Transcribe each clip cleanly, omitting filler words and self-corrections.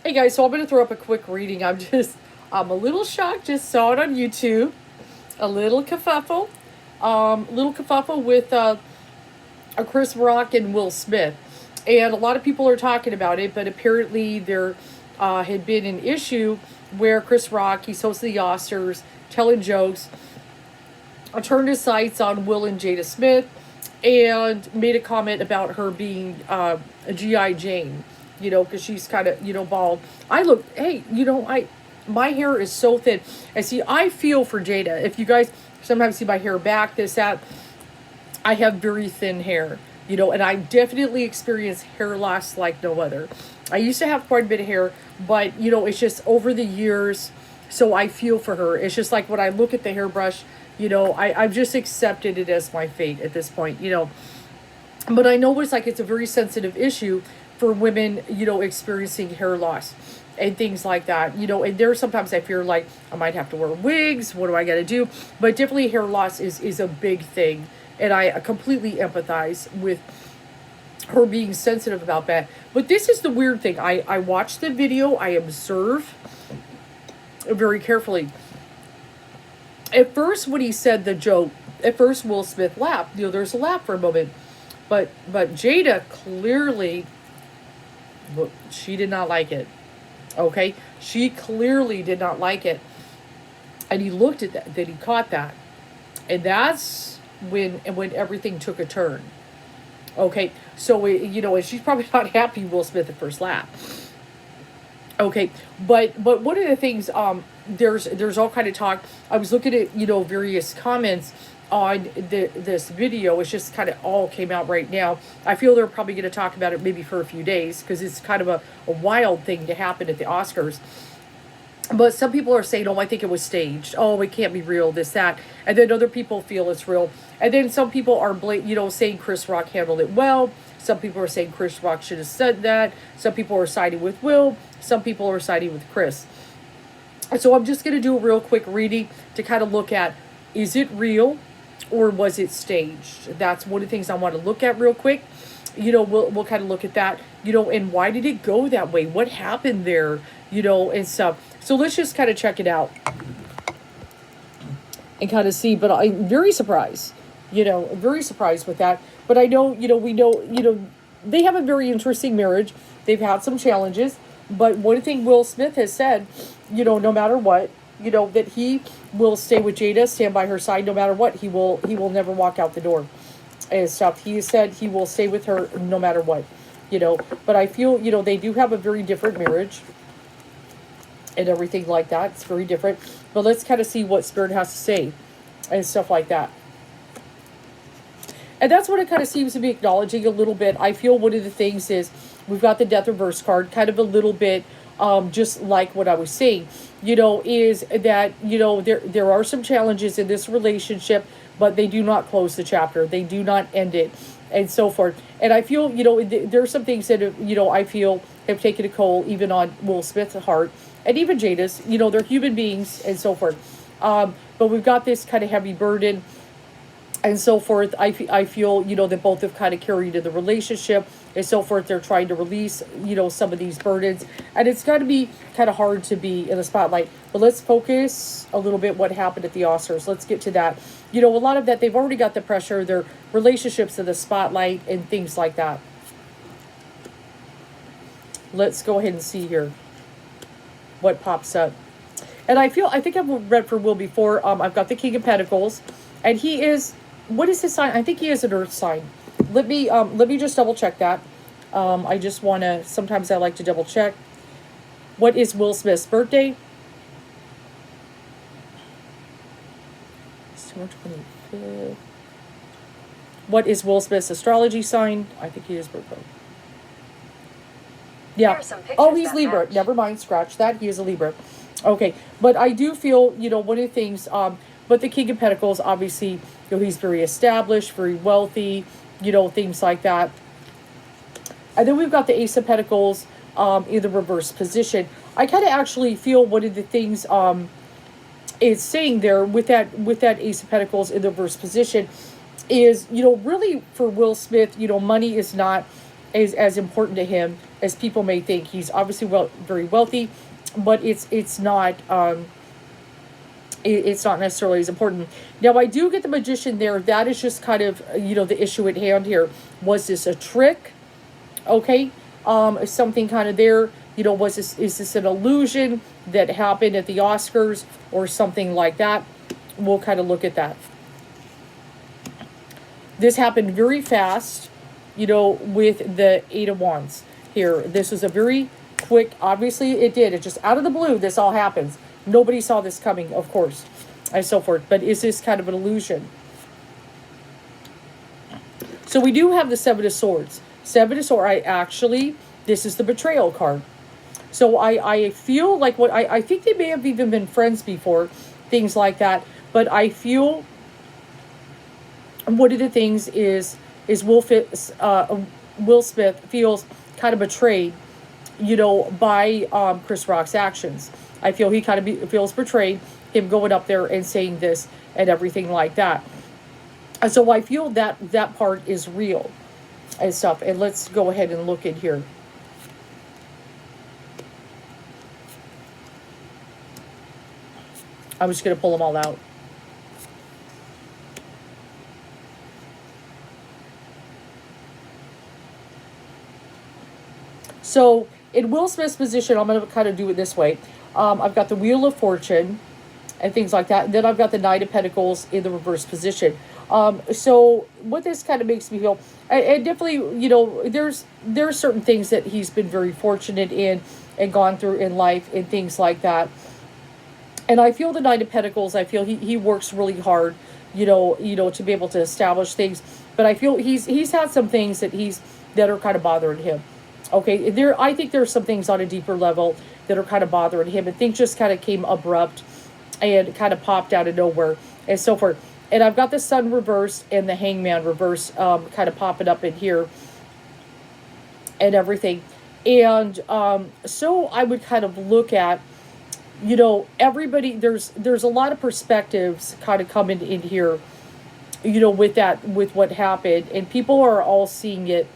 Hey guys, so I'm going to throw up a quick reading. I'm a little shocked. Just saw it on YouTube. A little kerfuffle. With a Chris Rock and Will Smith. And a lot of people are talking about it, but apparently there had been an issue where Chris Rock, he's hosting the Oscars, telling jokes, turned his sights on Will and Jada Smith, and made a comment about her being a G.I. Jane, because she's kind of, bald. My hair is so thin. And see, I feel for Jada. If you guys sometimes see my hair back, that, I have very thin hair, and I definitely experience hair loss like no other. I used to have quite a bit of hair, but, it's just over the years, so I feel for her. It's just like when I look at the hairbrush, I've just accepted it as my fate at this point, But I know it's a very sensitive issue for women, experiencing hair loss and things like that, and there's sometimes I fear like I might have to wear wigs. What do I got to do? But definitely hair loss is a big thing. And I completely empathize with her being sensitive about that. But this is the weird thing. I watched the video. I observe very carefully. At first, when he said the joke, Will Smith laughed. There's a laugh for a moment. But Jada clearly, she did not like it. Okay? She clearly did not like it. And he looked at that. Then he caught that. And that's when everything took a turn. Okay? So, and she's probably not happy Will Smith at first laugh. Okay, but one of the things, there's all kind of talk. I was looking at, various comments on this video. It's just kind of all came out right now. I feel they're probably going to talk about it maybe for a few days because it's kind of a wild thing to happen at the Oscars. But some people are saying, oh, I think it was staged. Oh, it can't be real, this, that. And then other people feel it's real. And then some people are, saying Chris Rock handled it well. Some people are saying Chris Rock should have said that. Some people are siding with Will. Some people are siding with Chris. And so I'm just going to do a real quick reading to kind of look at, is it real or was it staged? That's one of the things I want to look at real quick. We'll kind of look at that, and why did it go that way? What happened there, and stuff. So let's just kind of check it out and kind of see. But I'm very surprised, very surprised with that. But I know, we know, they have a very interesting marriage. They've had some challenges. But one thing Will Smith has said, no matter what, that he will stay with Jada, stand by her side no matter what. He will never walk out the door and stuff. He said he will stay with her no matter what, But I feel, they do have a very different marriage and everything like that. It's very different. But let's kind of see what Spirit has to say and stuff like that. And that's what it kind of seems to be acknowledging a little bit. I feel one of the things is we've got the Death Reverse card, kind of a little bit just like what I was saying, is that, there are some challenges in this relationship, but they do not close the chapter. They do not end it and so forth. And I feel, there are some things that, I feel have taken a toll even on Will Smith's heart and even Jada's, they're human beings and so forth. But we've got this kind of heavy burden and so forth. I feel, that both have kind of carried in the relationship and so forth. They're trying to release, some of these burdens. And it's got to be kind of hard to be in the spotlight. But let's focus a little bit what happened at the Oscars. Let's get to that. A lot of that, they've already got the pressure, their relationships in the spotlight and things like that. Let's go ahead and see here what pops up. And I think I've read for Will before. I've got the King of Pentacles. And he is, what is his sign? I think he is an earth sign. Let me just double check that. I just want to, sometimes I like to double check. What is Will Smith's birthday? December 25th. What is Will Smith's astrology sign? I think he is Virgo. Yeah. Oh, he's Libra. Match. Never mind. Scratch that. He is a Libra. Okay. But I do feel, one of the things, but the King of Pentacles, obviously, he's very established, very wealthy, things like that. And then we've got the Ace of Pentacles in the reverse position. I kind of actually feel one of the things it's saying there with that Ace of Pentacles in the reverse position is, really for Will Smith, money is not as important to him as people may think. He's obviously very wealthy, but it's not it's not necessarily as important. Now, I do get the Magician there. That is just kind of, the issue at hand here. Was this a trick? Okay. Something kind of there, is this an illusion that happened at the Oscars or something like that? We'll kind of look at that. This happened very fast, with the Eight of Wands here. This was a very quick, obviously it did. It just out of the blue, this all happens. Nobody saw this coming, of course, and so forth. But is this kind of an illusion? So we do have the Seven of Swords. Seven of Swords, this is the betrayal card. So I feel like I think they may have even been friends before, things like that. But I feel one of the things is Will Smith feels kind of betrayed, by Chris Rock's actions. I feel he kind of feels betrayed, him going up there and saying this and everything like that. And so I feel that part is real and stuff. And let's go ahead and look in here. I'm just going to pull them all out. So in Will Smith's position, I'm going to kind of do it this way. I've got the Wheel of Fortune and things like that. And then I've got the Knight of Pentacles in the reverse position. So what this kind of makes me feel, and definitely, there's certain things that he's been very fortunate in and gone through in life and things like that. And I feel the Knight of Pentacles, I feel he works really hard, to be able to establish things. But I feel he's had some things that are kind of bothering him. Okay, I think there's some things on a deeper level that are kind of bothering him, and things just kind of came abrupt and kind of popped out of nowhere and so forth. And I've got the Sun reversed and the Hangman reversed, kind of popping up in here and everything. And so I would kind of look at, everybody, there's a lot of perspectives kind of coming in here, with what happened, and people are all seeing it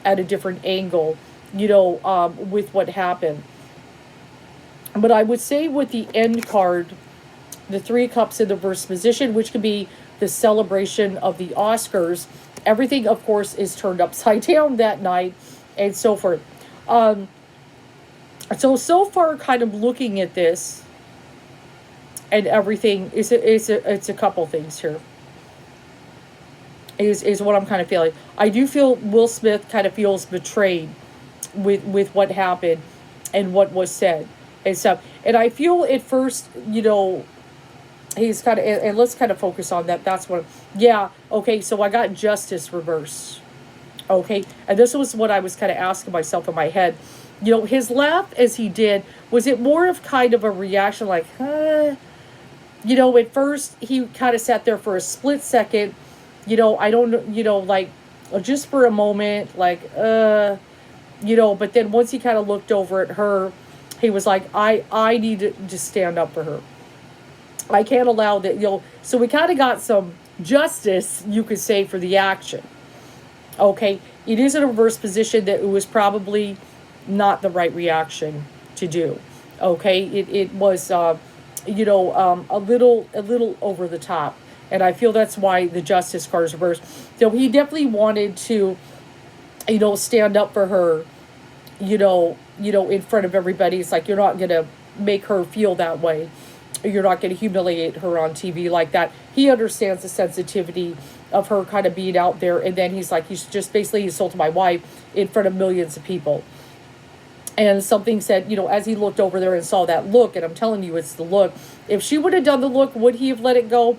at a different angle, with what happened. But I would say with the End card, the Three of Cups in the reverse position, which could be the celebration of the Oscars, everything, of course, is turned upside down that night and so forth. So far, kind of looking at this and everything, it's a couple things here. Is what I'm kind of feeling. I do feel Will Smith kind of feels betrayed with what happened and what was said and stuff. And I feel at first, he's kind of, and let's kind of focus on that. That's what, yeah, okay, so I got Justice reverse. Okay, and this was what I was kind of asking myself in my head. His laugh as he did, was it more of kind of a reaction like, huh? At first he kind of sat there for a split second, I don't know, like, just for a moment, like, but then once he kind of looked over at her, he was like, I need to stand up for her. I can't allow that, so we kind of got some justice, you could say, for the action. Okay, it is in a reverse position that it was probably not the right reaction to do. Okay, it was, a little over the top. And I feel that's why the Justice card is reversed. So he definitely wanted to, stand up for her, in front of everybody. It's like, you're not going to make her feel that way. You're not going to humiliate her on TV like that. He understands the sensitivity of her kind of being out there. And then he's like, he's just basically insulted my wife in front of millions of people. And something said, as he looked over there and saw that look, and I'm telling you, it's the look. If she would have done the look, would he have let it go?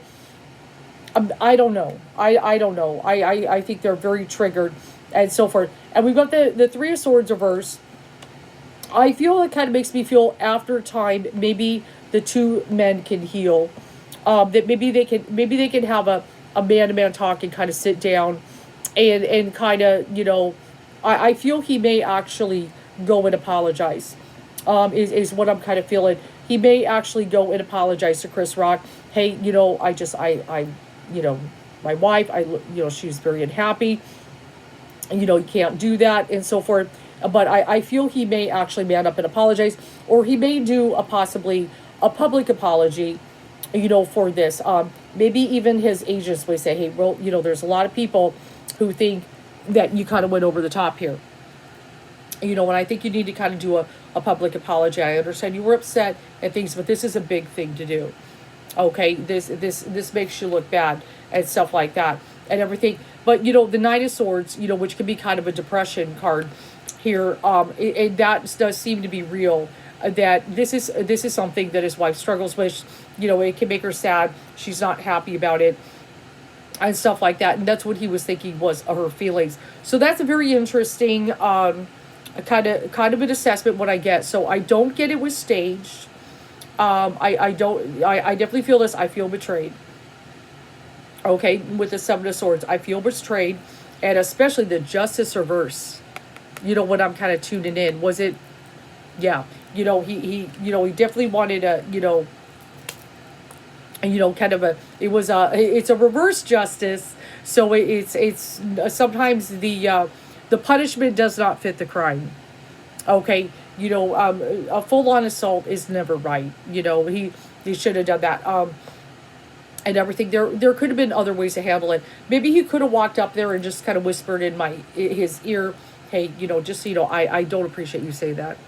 I don't know. I don't know. I think they're very triggered and so forth. And we've got the Three of Swords reverse. I feel it kind of makes me feel after time, maybe the two men can heal. That maybe they can have a man-to-man talk and kind of sit down and kind of, I feel he may actually go and apologize. Is what I'm kind of feeling. He may actually go and apologize to Chris Rock. Hey, my wife, she was very unhappy. You can't do that and so forth. But I feel he may actually man up and apologize, or he may do possibly a public apology, for this. Maybe even his agents may say, hey, well, there's a lot of people who think that you kind of went over the top here. And I think you need to kind of do a public apology. I understand you were upset and things, but this is a big thing to do. Okay, this makes you look bad and stuff like that and everything. But the Knight of Swords, which can be kind of a depression card here, that does seem to be real. That this is something that his wife struggles with. It can make her sad. She's not happy about it and stuff like that. And that's what he was thinking was her feelings. So that's a very interesting kind of an assessment what I get. So I don't get it was staged. I don't. I definitely feel this. I feel betrayed. Okay, with the Seven of Swords, I feel betrayed, and especially the Justice reverse. When I'm kind of tuning in, was it? Yeah, he definitely wanted a kind of a, it's a reverse justice. So it's sometimes the punishment does not fit the crime. Okay, a full-on assault is never right. He should have done that. And everything. There could have been other ways to handle it. Maybe he could have walked up there and just kind of whispered in his ear, hey, just so you know, I don't appreciate you say that.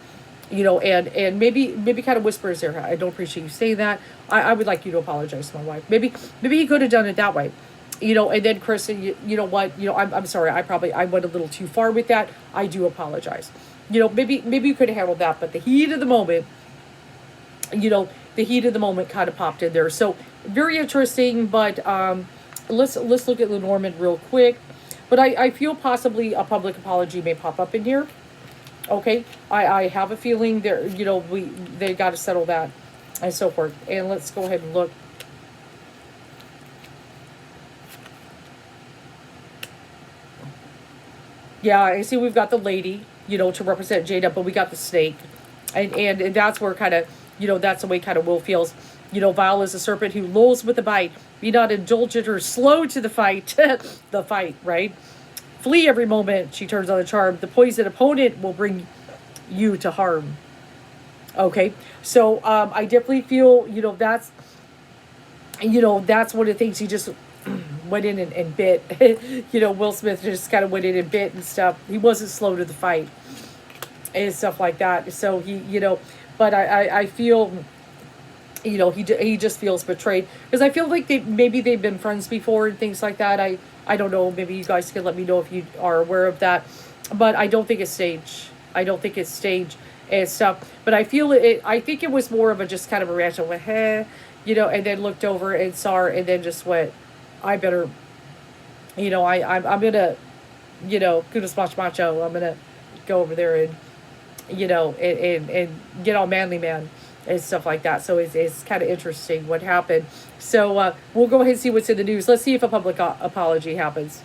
And maybe kind of whispers there, I don't appreciate you saying that. I would like you to apologize to my wife. Maybe he could have done it that way. And then Kristen, you know what, I'm sorry, I went a little too far with that. I do apologize. Maybe you could have handled that, but the heat of the moment, kind of popped in there. So very interesting, but let's look at Lenormand real quick. But I feel possibly a public apology may pop up in here. Okay, I have a feeling there, they got to settle that and so forth. And let's go ahead and look. Yeah, I see we've got the lady, to represent Jada, but we got the snake. And that's where kind of, that's the way kind of Will feels. Vile is a serpent who lulls with a bite. Be not indulgent or slow to the fight. The fight, right? Flee every moment. She turns on the charm. The poisoned opponent will bring you to harm. Okay, so I definitely feel, that's one of the things he just went in and bit. Will Smith just kind of went in and bit and stuff. He wasn't slow to the fight and stuff like that. So but I feel, he just feels betrayed because I feel like maybe they've been friends before and things like that. I don't know. Maybe you guys can let me know if you are aware of that. But I don't think it's staged. And stuff. But I feel it. I think it was more of a just kind of a reaction. Went, hey, and then looked over and saw her, and then just went, I better, I'm gonna, kudos macho. I'm gonna go over there and, and get all manly man and stuff like that. So it's kind of interesting what happened. So we'll go ahead and see what's in the news. Let's see if a public apology happens.